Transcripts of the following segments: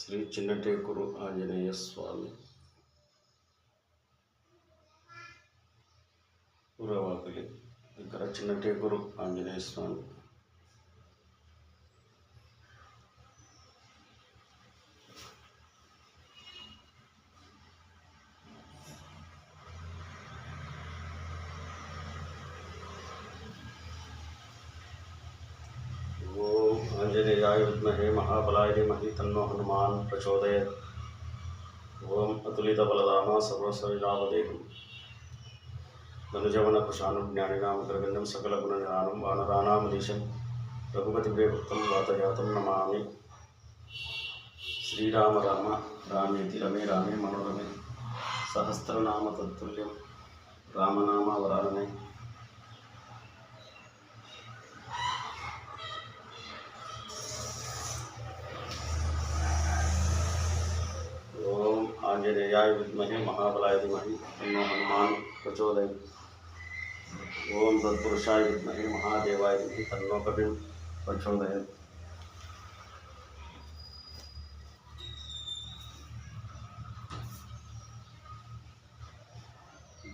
శ్రీ చిన్నటేకురు ఆంజనేయ స్వామి ఉరవాకలి దగ్గర చిన్నటేకురు ఆంజనేయ స్వామి. ఓం ఆంజనేయాయ విద్మహే మహాబలాయ ధీమహి తన్నో హనుమాన్ ప్రచోదయాత్. ఓం అతులిత బలధామ సర్వసవినామదేహం ధనుజవన కుశానుజ్ఞానినాం గ్రగణ్యం సకల గుణనిధానం వానరానామధీశం రఘుపతి ప్రియభక్తం వాతజాతం నమామి. శ్రీరామ రామ రామేతి రమే రామే మనోరమే సహస్రనామ తత్తుల్యం రామనామ వరాననే. ఓం ఆంజనేయాయ విద్మహే మహాబలాయ ధీమహి తన్నో హనుమాన్ ప్రచోదయాత్. ఓం తత్పురుషాయ విద్మహే మహాదేవాయ ధీమహి తన్నో కపిం ప్రచోదయాత్.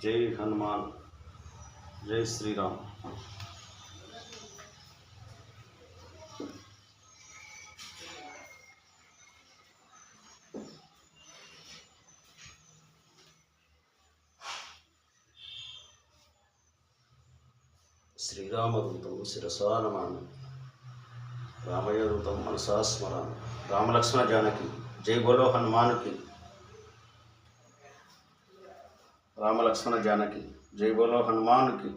జై హనుమాన్, జై శ్రీరామ్. శ్రీరామదూతం శిరసా నమామి, రామయ్యదూతం మనసా స్మరామి. రామలక్ష్మణ జానకి జై బోలో హనుమానుకి. రామలక్ష్మణ జానకి జై బోలో హనుమానుకి.